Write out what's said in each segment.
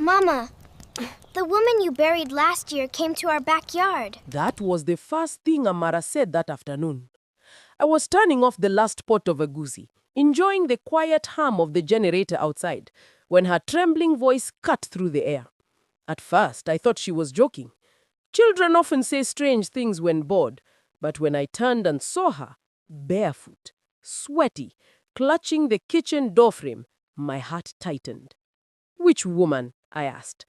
Mama, the woman you buried last year came to our backyard. That was the first thing Amara said that afternoon. I was turning off the last pot of egusi, enjoying the quiet hum of the generator outside, when her trembling voice cut through the air. At first, I thought she was joking. Children often say strange things when bored, but when I turned and saw her, barefoot, sweaty, clutching the kitchen doorframe, my heart tightened. "Which woman?" I asked.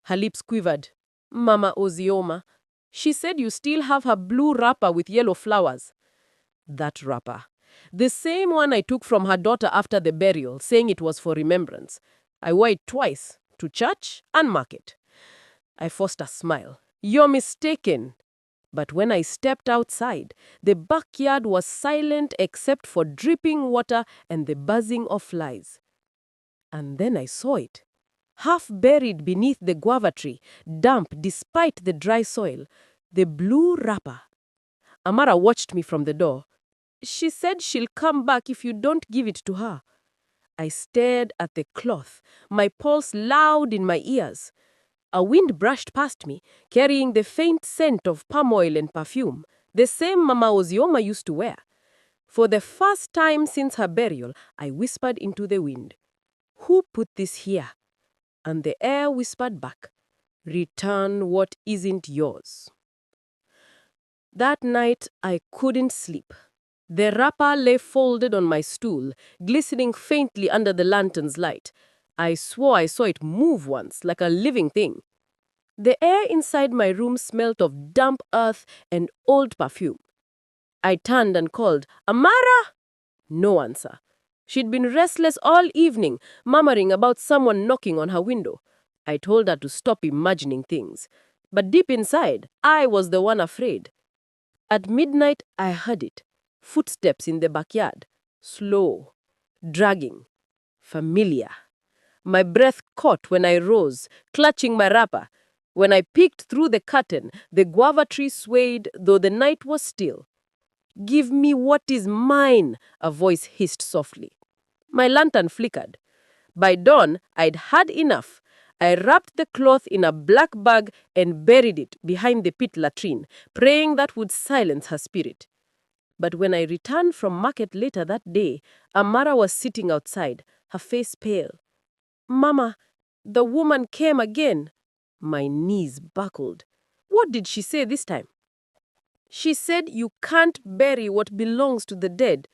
Her lips quivered. "Mama Ozioma. She said you still have her blue wrapper with yellow flowers." That wrapper. The same one I took from her daughter after the burial, saying it was for remembrance. I wore it twice, to church and market. I forced a smile. "You're mistaken." But when I stepped outside, the backyard was silent except for dripping water and the buzzing of flies. And then I saw it. Half buried beneath the guava tree, damp despite the dry soil, the blue wrapper. Amara watched me from the door. "She said she'll come back if you don't give it to her." I stared at the cloth, my pulse loud in my ears. A wind brushed past me, carrying the faint scent of palm oil and perfume, the same Mama Ozioma used to wear. For the first time since her burial, I whispered into the wind, "Who put this here?" And the air whispered back, "Return what isn't yours." That night, I couldn't sleep. The wrapper lay folded on my stool, glistening faintly under the lantern's light. I swore I saw it move once, like a living thing. The air inside my room smelt of damp earth and old perfume. I turned and called, "Amara!" No answer. She'd been restless all evening, murmuring about someone knocking on her window. I told her to stop imagining things. But deep inside, I was the one afraid. At midnight, I heard it. Footsteps in the backyard. Slow. Dragging. Familiar. My breath caught when I rose, clutching my wrapper. When I peeked through the curtain, the guava tree swayed, though the night was still. "Give me what is mine," a voice hissed softly. My lantern flickered. By dawn, I'd had enough. I wrapped the cloth in a black bag and buried it behind the pit latrine, praying that would silence her spirit. But when I returned from market later that day, Amara was sitting outside, her face pale. "Mama, the woman came again." My knees buckled. What did she say this time? "She said you can't bury what belongs to the dead."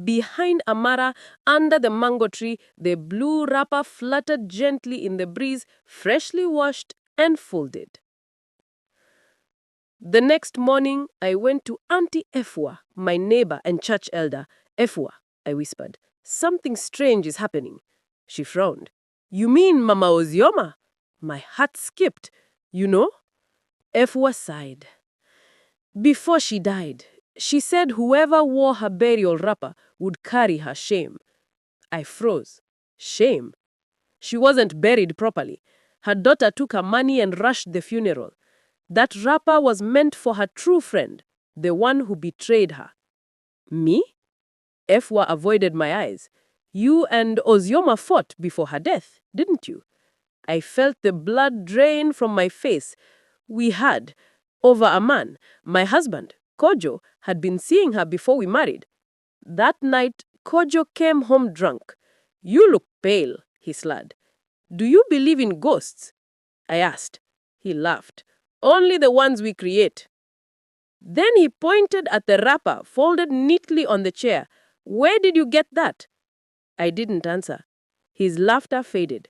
Behind Amara, under the mango tree, the blue wrapper fluttered gently in the breeze, freshly washed and folded. The next morning, I went to Auntie Efwa, my neighbor and church elder. "Efwa," I whispered, "something strange is happening." She frowned. "You mean Mama Ozioma?" My heart skipped. "You know?" Efwa sighed. "Before she died, she said whoever wore her burial wrapper would carry her shame." I froze. Shame? She wasn't buried properly. Her daughter took her money and rushed the funeral. That wrapper was meant for her true friend, the one who betrayed her. "Me?" Efwa avoided my eyes. "You and Ozioma fought before her death, didn't you?" I felt the blood drain from my face. "We had. Over a man. My husband, Kojo, had been seeing her before we married. That night, Kojo came home drunk. 'You look pale,' he slurred. 'Do you believe in ghosts?' I asked. He laughed. 'Only the ones we create.' Then he pointed at the wrapper folded neatly on the chair. 'Where did you get that?' I didn't answer. His laughter faded.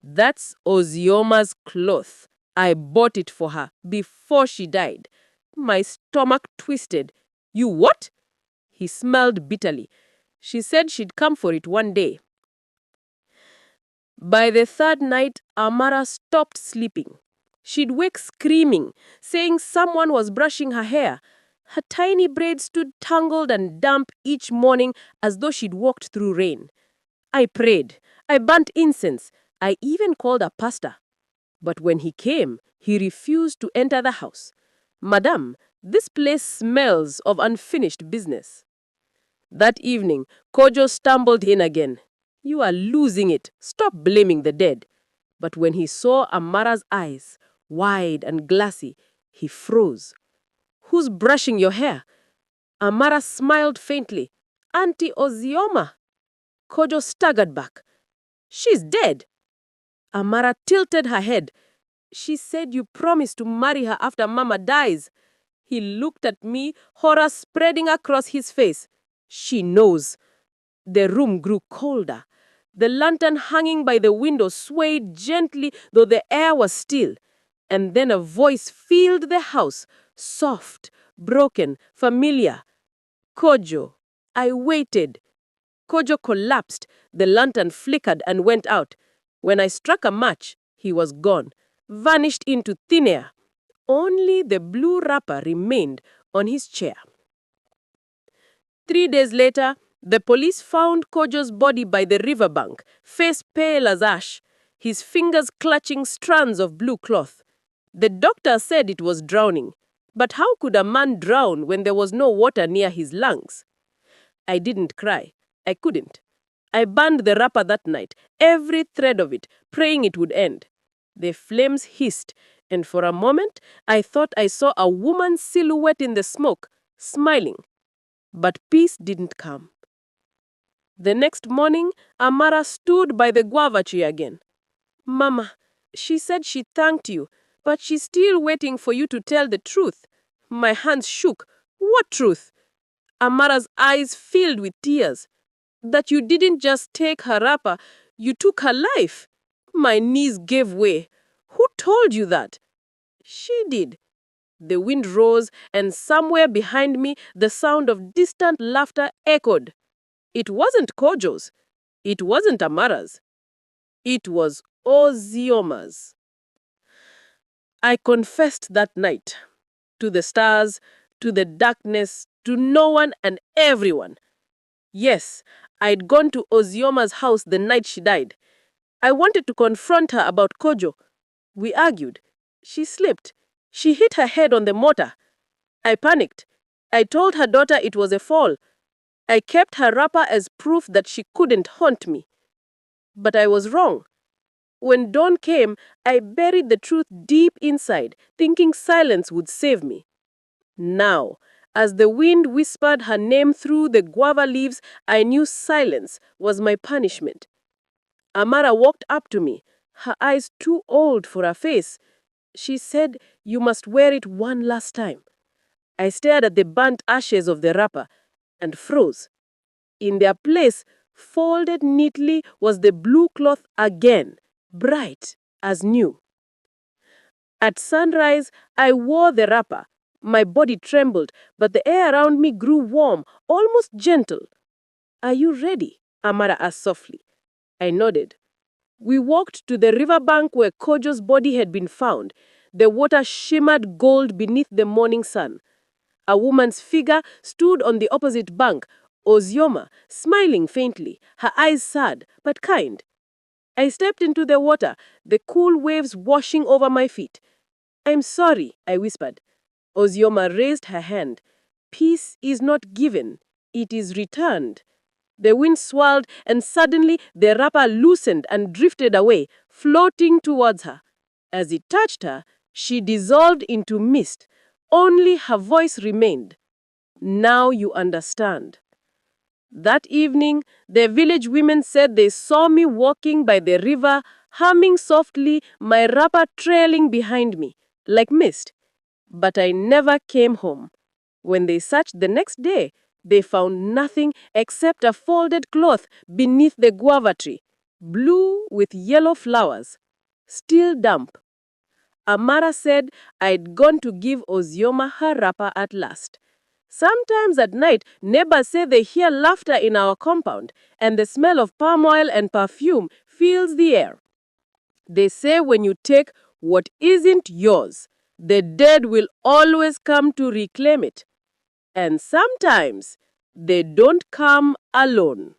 'That's Ozioma's cloth. I bought it for her before she died.' My stomach twisted. 'You what?' He smiled bitterly. 'She said she'd come for it one day.' By the third night, Amara stopped sleeping. She'd wake screaming, saying someone was brushing her hair. Her tiny braids stood tangled and damp each morning as though she'd walked through rain. I prayed. I burnt incense. I even called a pastor. But when he came, he refused to enter the house. 'Madam, this place smells of unfinished business.' That evening, Kojo stumbled in again. 'You are losing it. Stop blaming the dead.' But when he saw Amara's eyes, wide and glassy, he froze. "Who's brushing your hair?" Amara smiled faintly. "Auntie Ozioma." Kojo staggered back. "She's dead." Amara tilted her head. "She said you promised to marry her after Mama dies." He looked at me, horror spreading across his face. "She knows." The room grew colder. The lantern hanging by the window swayed gently, though the air was still. And then a voice filled the house, soft, broken, familiar. "Kojo." I waited. Kojo collapsed. The lantern flickered and went out. When I struck a match, he was gone, vanished into thin air. Only the blue wrapper remained on his chair. 3 days later, the police found Kojo's body by the riverbank, face pale as ash, his fingers clutching strands of blue cloth. The doctor said it was drowning. But how could a man drown when there was no water near his lungs? I didn't cry. I couldn't. I burned the wrapper that night, every thread of it, praying it would end. The flames hissed, and for a moment I thought I saw a woman's silhouette in the smoke, smiling. But peace didn't come. The next morning, Amara stood by the guava tree again. "Mama, she said she thanked you, but she's still waiting for you to tell the truth." My hands shook. "What truth?" Amara's eyes filled with tears. "That you didn't just take her wrapper, you took her life." My knees gave way. "Who told you that?" "She did." The wind rose, and somewhere behind me, the sound of distant laughter echoed. It wasn't Kojo's. It wasn't Amara's. It was Ozioma's. I confessed that night. To the stars, to the darkness, to no one and everyone. Yes, I'd gone to Ozioma's house the night she died. I wanted to confront her about Kojo. We argued. She slipped. She hit her head on the mortar. I panicked. I told her daughter it was a fall. I kept her wrapper as proof that she couldn't haunt me. But I was wrong. When dawn came, I buried the truth deep inside, thinking silence would save me. Now, as the wind whispered her name through the guava leaves, I knew silence was my punishment. Amara walked up to me, her eyes too old for her face. She said, "You must wear it one last time." I stared at the burnt ashes of the wrapper and froze. In their place, folded neatly, was the blue cloth again, bright as new. At sunrise, I wore the wrapper. My body trembled, but the air around me grew warm, almost gentle. "Are you ready?" Amara asked softly. I nodded. We walked to the riverbank where Kojo's body had been found. The water shimmered gold beneath the morning sun. A woman's figure stood on the opposite bank, Ozioma, smiling faintly, her eyes sad but kind. I stepped into the water, the cool waves washing over my feet. "I'm sorry," I whispered. Ozioma raised her hand. "Peace is not given, it is returned." The wind swirled, and suddenly the wrapper loosened and drifted away, floating towards her. As it touched her, she dissolved into mist. Only her voice remained. "Now you understand." That evening, the village women said they saw me walking by the river, humming softly, my wrapper trailing behind me, like mist. But I never came home. When they searched the next day, they found nothing except a folded cloth beneath the guava tree, blue with yellow flowers, still damp. Amara said I'd gone to give Ozioma her wrapper at last. Sometimes at night, neighbors say they hear laughter in our compound, and the smell of palm oil and perfume fills the air. They say when you take what isn't yours, the dead will always come to reclaim it. And sometimes they don't come alone.